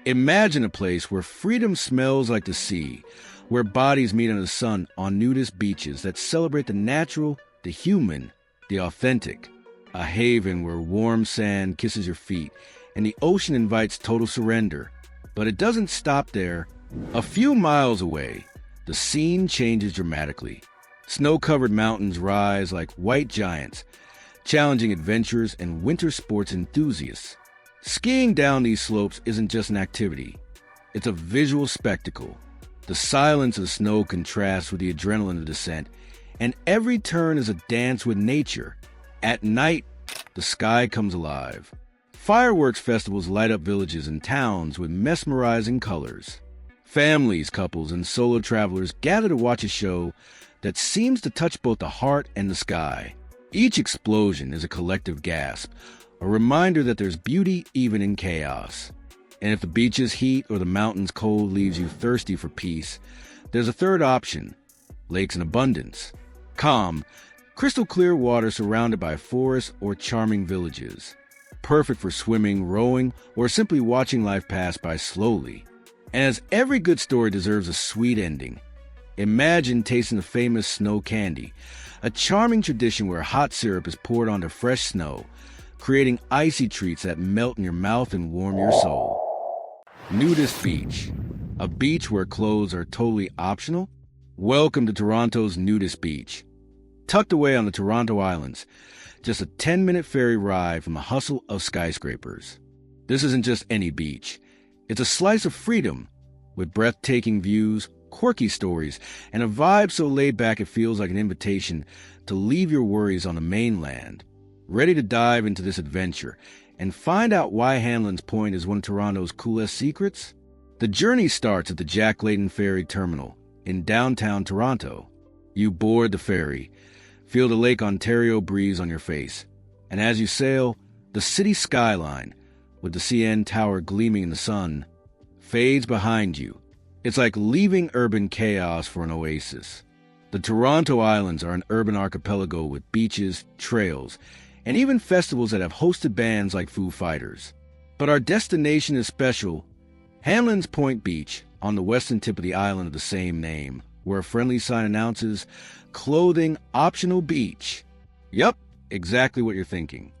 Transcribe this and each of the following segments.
Imagine a place where freedom smells like the sea, where bodies meet under the sun on nudist beaches that celebrate the natural, the human, the authentic. A haven where warm sand kisses your feet and the ocean invites total surrender. But it doesn't stop there. A few miles away, the scene changes dramatically. Snow-covered mountains rise like white giants, challenging adventurers and winter sports enthusiasts. Skiing down these slopes isn't just an activity. It's a visual spectacle. The silence of snow contrasts with the adrenaline of the descent, and every turn is a dance with nature. At night, the sky comes alive. Fireworks festivals light up villages and towns with mesmerizing colors. Families, couples, and solo travelers gather to watch a show that seems to touch both the heart and the sky. Each explosion is a collective gasp, a reminder that there's beauty even in chaos. And if the beach's heat or the mountain's cold leaves you thirsty for peace, there's a third option: lakes in abundance. Calm, crystal clear water surrounded by forests or charming villages. Perfect for swimming, rowing, or simply watching life pass by slowly. And as every good story deserves a sweet ending, imagine tasting the famous snow candy, a charming tradition where hot syrup is poured onto fresh snow, creating icy treats that melt in your mouth and warm your soul. Nudist beach, a beach where clothes are totally optional. Welcome to Toronto's nudist beach. Tucked away on the Toronto Islands, just a 10-minute ferry ride from the hustle of skyscrapers. This isn't just any beach. It's a slice of freedom, with breathtaking views, quirky stories, and a vibe so laid back it feels like an invitation to leave your worries on the mainland. Ready to dive into this adventure and find out why Hanlon's Point is one of Toronto's coolest secrets? The journey starts at the Jack Layton Ferry Terminal in downtown Toronto. You board the ferry, feel the Lake Ontario breeze on your face, and as you sail, the city skyline, with the CN Tower gleaming in the sun, fades behind you. It's like leaving urban chaos for an oasis. The Toronto Islands are an urban archipelago with beaches, trails, and even festivals that have hosted bands like Foo Fighters. But our destination is special. Hanlon's Point Beach, on the western tip of the island of the same name, where a friendly sign announces, "Clothing Optional Beach." Yup, exactly what you're thinking.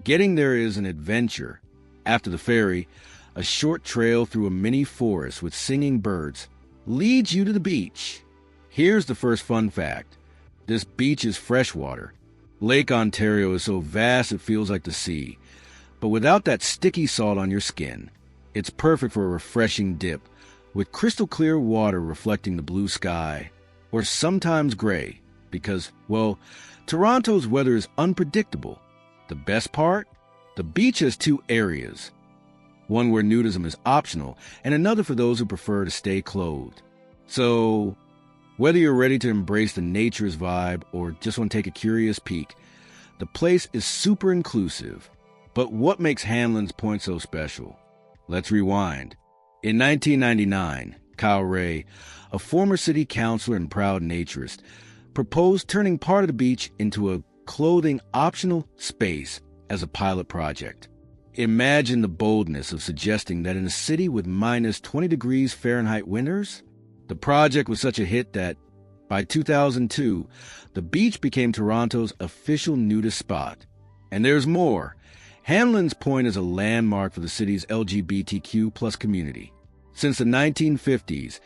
Getting there is an adventure. After the ferry, a short trail through a mini forest with singing birds leads you to the beach. Here's the first fun fact. This beach is freshwater. Lake Ontario is so vast it feels like the sea, but without that sticky salt on your skin. It's perfect for a refreshing dip, with crystal clear water reflecting the blue sky, or sometimes gray, because, well, Toronto's weather is unpredictable. The best part? The beach has two areas. One where nudism is optional, and another for those who prefer to stay clothed. So, whether you're ready to embrace the nature's vibe or just want to take a curious peek, the place is super inclusive. But what makes Hanlon's Point so special? Let's rewind. In 1999, Kyle Ray, a former city councilor and proud naturist, proposed turning part of the beach into a clothing-optional space as a pilot project. Imagine the boldness of suggesting that in a city with minus 20 degrees Fahrenheit winters. The project was such a hit that, by 2002, the beach became Toronto's official nudist spot. And there's more. Hanlon's Point is a landmark for the city's LGBTQ+ community. Since the 1950s,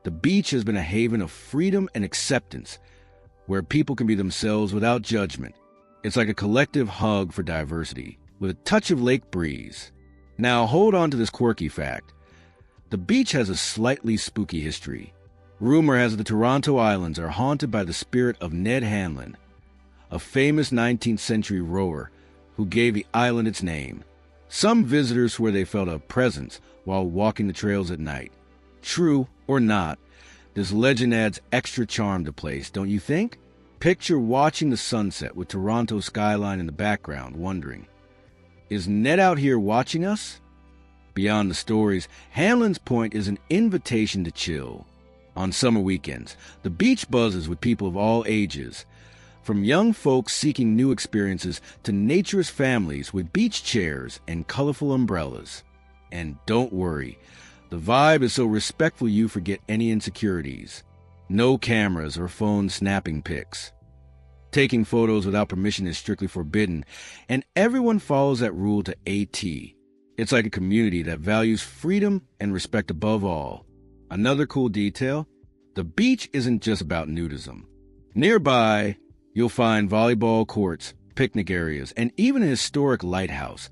the beach has been a haven of freedom and acceptance, where people can be themselves without judgment. It's like a collective hug for diversity, with a touch of lake breeze. Now hold on to this quirky fact. The beach has a slightly spooky history. Rumor has it the Toronto Islands are haunted by the spirit of Ned Hanlon, a famous 19th century rower who gave the island its name. Some visitors swear they felt a presence while walking the trails at night. True or not, this legend adds extra charm to the place, don't you think? Picture watching the sunset with Toronto's skyline in the background, wondering, is Ned out here watching us? Beyond the stories, Hanlon's Point is an invitation to chill. On summer weekends, the beach buzzes with people of all ages, from young folks seeking new experiences to naturist families with beach chairs and colorful umbrellas. And don't worry, The vibe is so respectful you forget any insecurities. No cameras or phones snapping pics. Taking photos without permission is strictly forbidden, and everyone follows that rule to a T. It's like a community that values freedom and respect above all. Another cool detail, the beach isn't just about nudism. Nearby, you'll find volleyball courts, picnic areas, and even a historic lighthouse,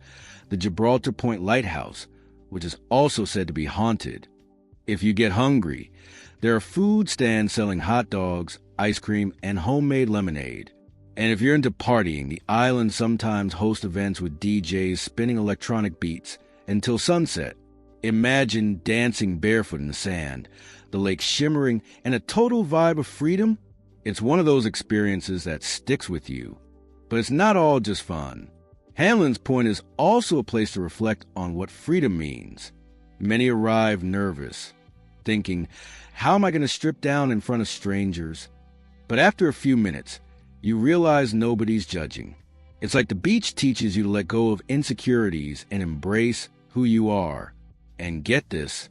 the Gibraltar Point Lighthouse, which is also said to be haunted. If you get hungry, there are food stands selling hot dogs, ice cream, and homemade lemonade. And if you're into partying, the island sometimes hosts events with DJs spinning electronic beats until sunset. Imagine dancing barefoot in the sand, the lake shimmering, and a total vibe of freedom. It's one of those experiences that sticks with you. But it's not all just fun. Hamlin's Point is also a place to reflect on what freedom means. Many arrive nervous, thinking, how am I going to strip down in front of strangers? But after a few minutes, you realize nobody's judging. It's like the beach teaches you to let go of insecurities and embrace who you are. And get this,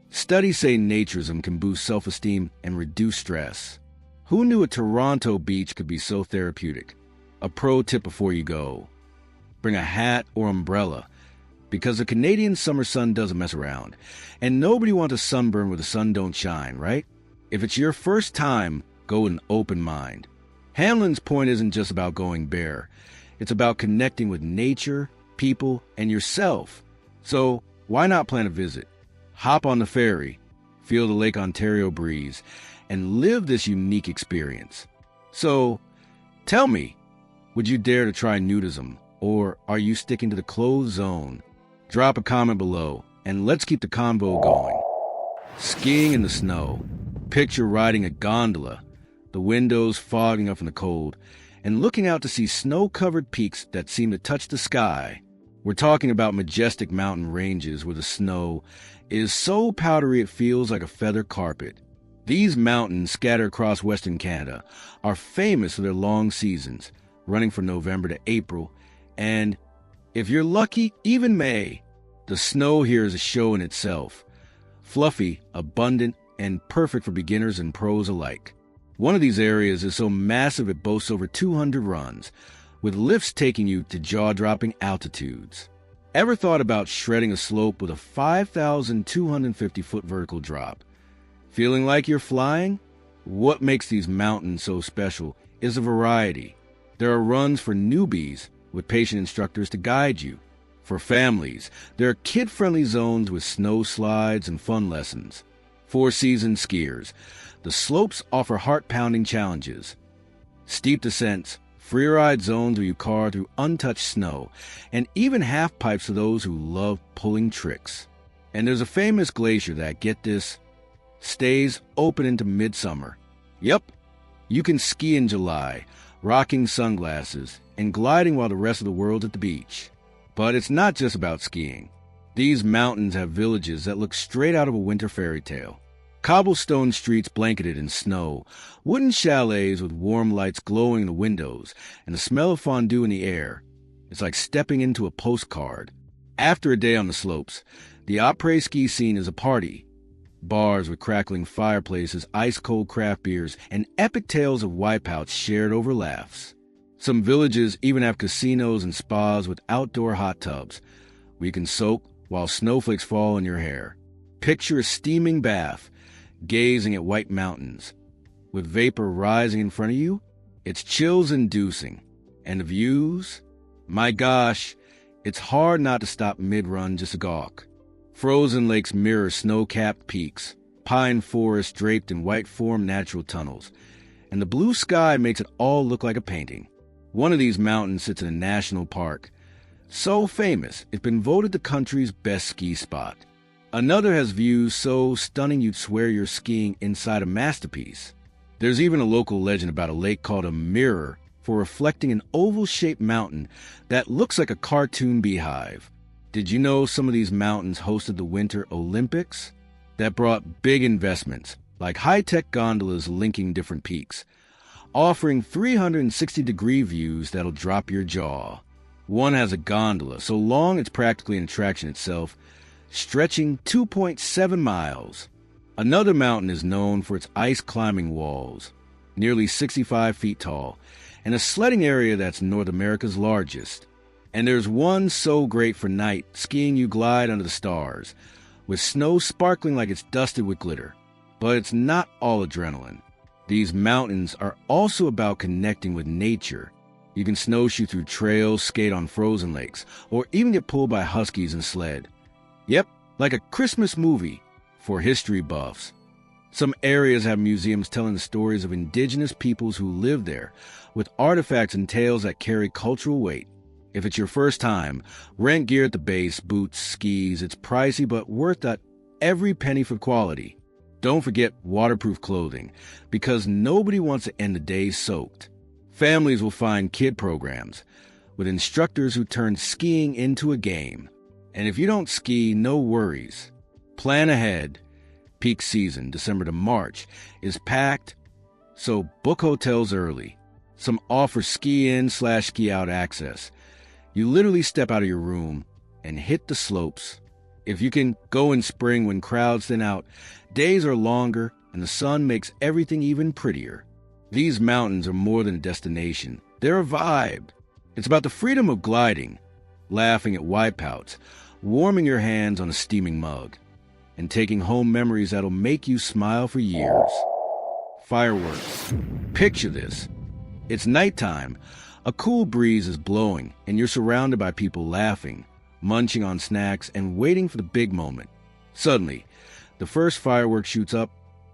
studies say naturism can boost self-esteem and reduce stress. Who knew a Toronto beach could be so therapeutic? A pro tip before you go. Bring a hat or umbrella, because the Canadian summer sun doesn't mess around, and nobody wants a sunburn where the sun don't shine, right? If it's your first time, go with an open mind. Hamlin's Point isn't just about going bare. It's about connecting with nature, people, and yourself. So why not plan a visit? Hop on the ferry, feel the Lake Ontario breeze, and live this unique experience. So tell me, would you dare to try nudism, or are you sticking to the closed zone? Drop a comment below, and let's keep the convo going. Skiing in the snow. Picture riding a gondola, the windows fogging up from the cold, and looking out to see snow-covered peaks that seem to touch the sky. We're talking about majestic mountain ranges where the snow is so powdery it feels like a feather carpet. These mountains, scattered across Western Canada, are famous for their long seasons, running from November to April, and, if you're lucky, even May. The snow here is a show in itself. Fluffy, abundant, and perfect for beginners and pros alike. One of these areas is so massive it boasts over 200 runs, with lifts taking you to jaw-dropping altitudes. Ever thought about shredding a slope with a 5,250-foot vertical drop? Feeling like you're flying? What makes these mountains so special is a variety. There are runs for newbies with patient instructors to guide you. For families, there are kid-friendly zones with snow slides and fun lessons. For seasoned skiers, the slopes offer heart-pounding challenges. Steep descents, free-ride zones where you car through untouched snow, and even half-pipes for those who love pulling tricks. And there's a famous glacier that, get this, stays open into midsummer. Yep, you can ski in July, rocking sunglasses, and gliding while the rest of the world's at the beach. But it's not just about skiing. These mountains have villages that look straight out of a winter fairy tale. Cobblestone streets blanketed in snow, wooden chalets with warm lights glowing in the windows, and the smell of fondue in the air. It's like stepping into a postcard. After a day on the slopes, the après-ski scene is a party. Bars with crackling fireplaces, ice-cold craft beers, and epic tales of wipeouts shared over laughs. Some villages even have casinos and spas with outdoor hot tubs, where you can soak while snowflakes fall in your hair. Picture a steaming bath, gazing at white mountains. With vapor rising in front of you, it's chills-inducing. And the views? My gosh, it's hard not to stop mid-run just to gawk. Frozen lakes mirror snow-capped peaks, pine forests draped in white-formed natural tunnels, and the blue sky makes it all look like a painting. One of these mountains sits in a national park, so famous it's been voted the country's best ski spot. Another has views so stunning you'd swear you're skiing inside a masterpiece. There's even a local legend about a lake called a mirror for reflecting an oval-shaped mountain that looks like a cartoon beehive. Did you know some of these mountains hosted the Winter Olympics? That brought big investments, like high-tech gondolas linking different peaks, offering 360-degree views that'll drop your jaw. One has a gondola, so long it's practically an attraction itself, stretching 2.7 miles. Another mountain is known for its ice climbing walls, nearly 65 feet tall, and a sledding area that's North America's largest. And there's one so great for night skiing you glide under the stars, with snow sparkling like it's dusted with glitter. But it's not all adrenaline. These mountains are also about connecting with nature. You can snowshoe through trails, skate on frozen lakes, or even get pulled by huskies and sled. Yep, like a Christmas movie for history buffs. Some areas have museums telling the stories of indigenous peoples who lived there, with artifacts and tales that carry cultural weight. If it's your first time, rent gear at the base, boots, skis. It's pricey but worth that every penny for quality. Don't forget waterproof clothing, because nobody wants to end the day soaked. Families will find kid programs with instructors who turn skiing into a game. And if you don't ski, no worries. Plan ahead. Peak season, December to March, is packed, so book hotels early. Some offer ski-in/ski out access. You literally step out of your room and hit the slopes. If you can go in spring when crowds thin out, days are longer and the sun makes everything even prettier. These mountains are more than a destination. They're a vibe. It's about the freedom of gliding, laughing at wipeouts, warming your hands on a steaming mug, and taking home memories that'll make you smile for years. Fireworks. Picture this. It's nighttime. A cool breeze is blowing, and you're surrounded by people laughing, munching on snacks, and waiting for the big moment. Suddenly, the first firework shoots up,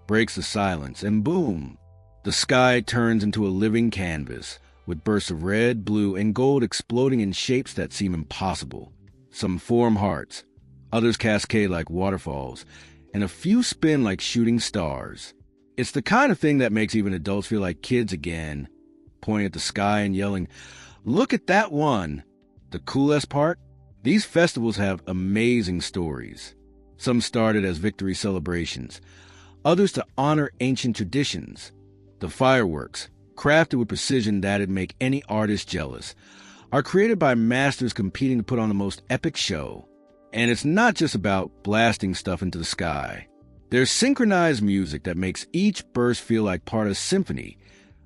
breaks the silence, and boom! The sky turns into a living canvas, with bursts of red, blue, and gold exploding in shapes that seem impossible. Some form hearts, others cascade like waterfalls, and a few spin like shooting stars. It's the kind of thing that makes even adults feel like kids again, pointing at the sky and yelling, "Look at that one!" The coolest part? These festivals have amazing stories. Some started as victory celebrations, others to honor ancient traditions. The fireworks, crafted with precision that'd make any artist jealous, are created by masters competing to put on the most epic show. And it's not just about blasting stuff into the sky. There's synchronized music that makes each burst feel like part of a symphony,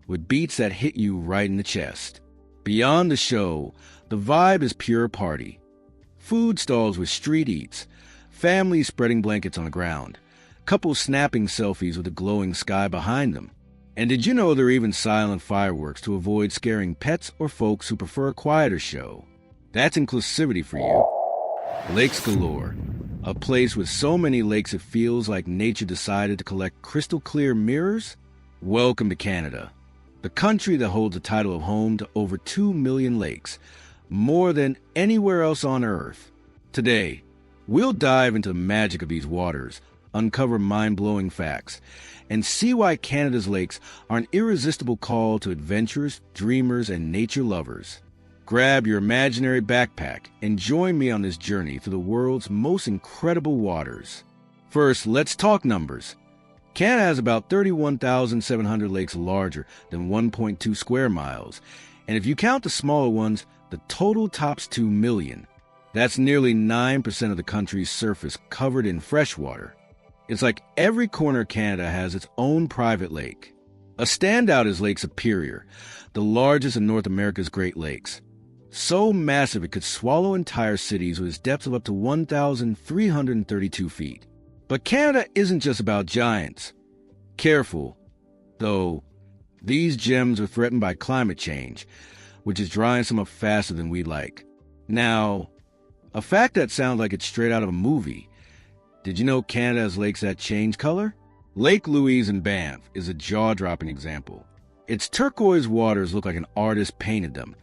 with beats that hit you right in the chest. Beyond the show, the vibe is pure party. Food stalls with street eats, families spreading blankets on the ground, couples snapping selfies with the glowing sky behind them. And did you know there are even silent fireworks to avoid scaring pets or folks who prefer a quieter show? That's inclusivity for you. Lakes galore. A place with so many lakes it feels like nature decided to collect crystal clear mirrors? Welcome to Canada, the country that holds the title of home to over 2 million lakes, more than anywhere else on Earth. Today, we'll dive into the magic of these waters, uncover mind-blowing facts, and see why Canada's lakes are an irresistible call to adventurers, dreamers, and nature lovers. Grab your imaginary backpack and join me on this journey through the world's most incredible waters. First, let's talk numbers. Canada has about 31,700 lakes larger than 1.2 square miles, and if you count the smaller ones, the total tops 2 million. That's nearly 9% of the country's surface covered in freshwater. It's like every corner of Canada has its own private lake. A standout is Lake Superior, the largest of North America's Great Lakes. So massive it could swallow entire cities with its depths of up to 1,332 feet. But Canada isn't just about giants. Careful, though, these gems are threatened by climate change, which is drying some up faster than we'd like. Now, a fact that sounds like it's straight out of a movie. Did you know Canada has lakes that change color? Lake Louise in Banff is a jaw-dropping example. Its turquoise waters look like an artist painted them,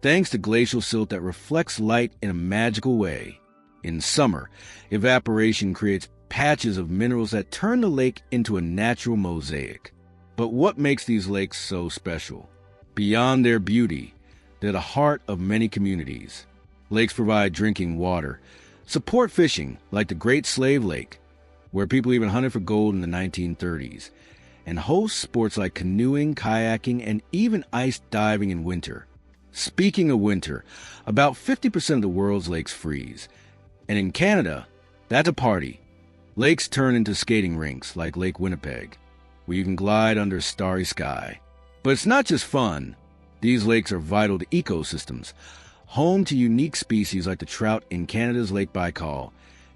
thanks to glacial silt that reflects light in a magical way. In summer, evaporation creates patches of minerals that turn the lake into a natural mosaic. But what makes these lakes so special? Beyond their beauty, they're the heart of many communities. Lakes provide drinking water, support fishing like the Great Slave Lake, where people even hunted for gold in the 1930s, and host sports like canoeing, kayaking, and even ice diving in winter. Speaking of winter, about 50% of the world's lakes freeze. And in Canada, That's a party. Lakes turn into skating rinks like Lake Winnipeg, where you can glide under a starry sky. But it's not just fun. These lakes are vital to ecosystems, home to unique species like the trout in Canada's Lake Baikal,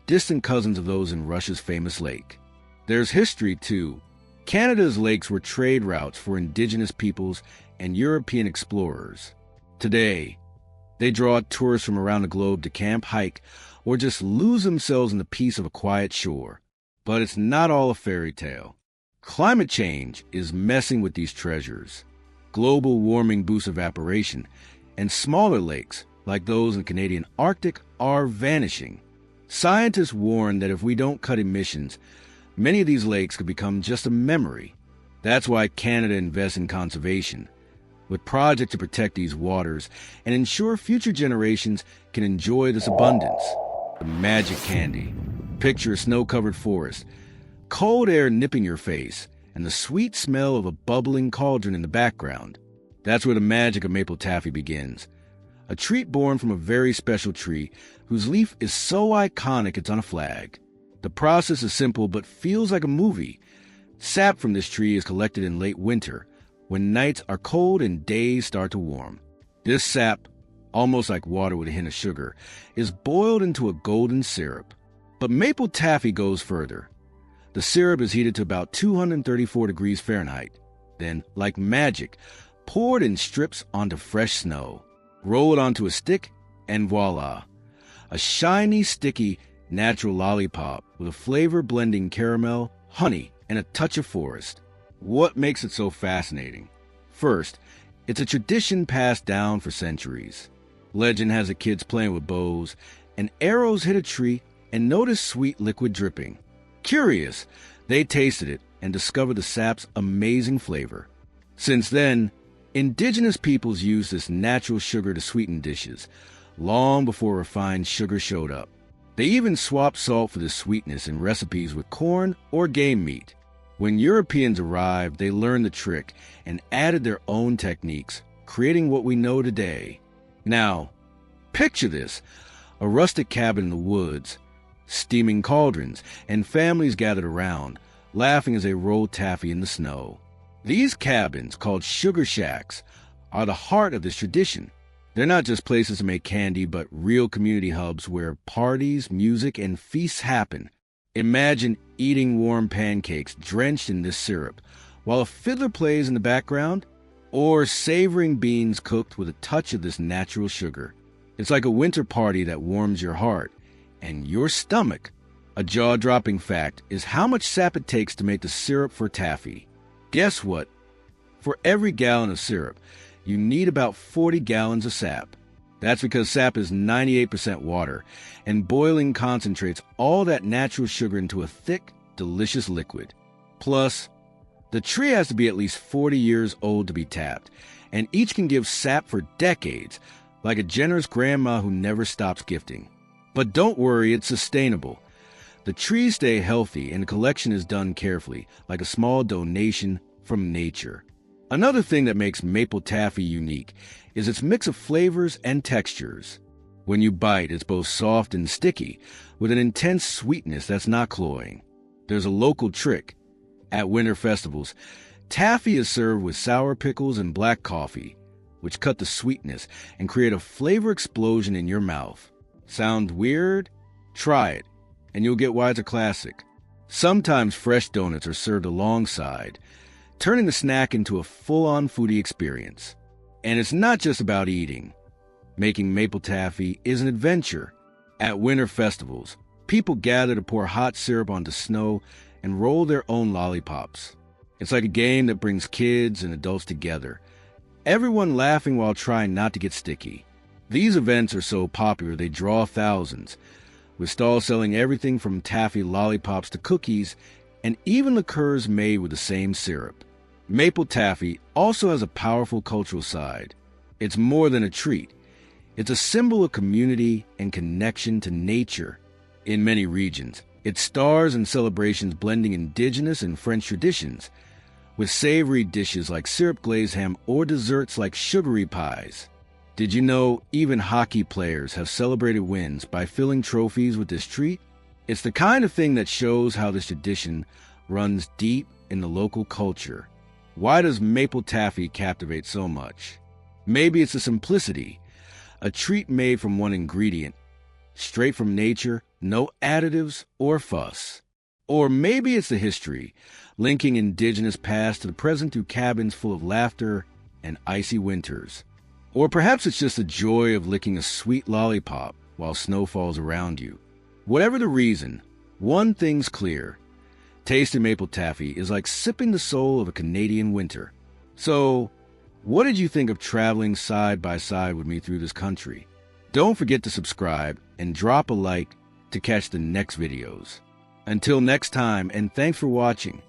distant cousins of those in Russia's famous lake. There's history, too. Canada's lakes were trade routes for indigenous peoples and European explorers. Today, they draw tourists from around the globe to camp, hike, or just lose themselves in the peace of a quiet shore. But it's not all a fairy tale. Climate change is messing with these treasures. Global warming boosts evaporation, and smaller lakes, like those in the Canadian Arctic, are vanishing. Scientists warn that if we don't cut emissions, many of these lakes could become just a memory. That's why Canada invests in conservation, with projects to protect these waters and ensure future generations can enjoy this abundance. The magic candy. Picture a snow-covered forest, cold air nipping your face, and the sweet smell of a bubbling cauldron in the background. That's where the magic of maple taffy begins. A treat born from a very special tree whose leaf is so iconic it's on a flag. The process is simple but feels like a movie. Sap from this tree is collected in late winter, when nights are cold and days start to warm. This sap, almost like water with a hint of sugar, is boiled into a golden syrup. But maple taffy goes further. The syrup is heated to about 234 degrees Fahrenheit. Then, like magic, poured in strips onto fresh snow. Roll it onto a stick, and voila! A shiny, sticky, natural lollipop with a flavor blending caramel, honey, and a touch of forest. What makes it so fascinating? First, it's a tradition passed down for centuries. Legend has the kids playing with bows, and arrows hit a tree and notice sweet liquid dripping. Curious, they tasted it and discovered the sap's amazing flavor. Since then, indigenous peoples used this natural sugar to sweeten dishes, long before refined sugar showed up. They even swapped salt for this sweetness in recipes with corn or game meat. When Europeans arrived, they learned the trick and added their own techniques, creating what we know today. Now, picture this: a rustic cabin in the woods, steaming cauldrons, and families gathered around, laughing as they rolled taffy in the snow. These cabins, called sugar shacks, are the heart of this tradition. They're not just places to make candy, but real community hubs where parties, music, and feasts happen. Imagine eating warm pancakes drenched in this syrup, while a fiddler plays in the background, or savoring beans cooked with a touch of this natural sugar. It's like a winter party that warms your heart and your stomach. A jaw-dropping fact is how much sap it takes to make the syrup for taffy. Guess what? For every gallon of syrup, you need about 40 gallons of sap. That's because sap is 98% water, and boiling concentrates all that natural sugar into a thick, delicious liquid. Plus, the tree has to be at least 40 years old to be tapped, and each can give sap for decades, like a generous grandma who never stops gifting. But don't worry, it's sustainable. The trees stay healthy and the collection is done carefully, like a small donation from nature. Another thing that makes maple taffy unique is its mix of flavors and textures. When you bite, it's both soft and sticky, with an intense sweetness that's not cloying. There's a local trick. At winter festivals, taffy is served with sour pickles and black coffee, which cut the sweetness and create a flavor explosion in your mouth. Sound weird? Try it, and you'll get why it's a classic. Sometimes fresh donuts are served alongside, turning the snack into a full-on foodie experience. And it's not just about eating. Making maple taffy is an adventure. At winter festivals, people gather to pour hot syrup onto snow and roll their own lollipops. It's like a game that brings kids and adults together, everyone laughing while trying not to get sticky. These events are so popular they draw thousands, with stalls selling everything from taffy lollipops to cookies, and even liqueurs made with the same syrup. Maple taffy also has a powerful cultural side. It's more than a treat. It's a symbol of community and connection to nature. In many regions, it stars in celebrations blending indigenous and French traditions, with savory dishes like syrup-glazed ham or desserts like sugary pies. Did you know even hockey players have celebrated wins by filling trophies with this treat? It's the kind of thing that shows how this tradition runs deep in the local culture. Why does maple taffy captivate so much? Maybe it's the simplicity, a treat made from one ingredient, straight from nature, no additives or fuss. Or maybe it's the history, linking indigenous past to the present through cabins full of laughter and icy winters. Or perhaps it's just the joy of licking a sweet lollipop while snow falls around you. Whatever the reason, one thing's clear. Tasting maple taffy is like sipping the soul of a Canadian winter. So, what did you think of traveling side by side with me through this country? Don't forget to subscribe and drop a like to catch the next videos. Until next time, and thanks for watching.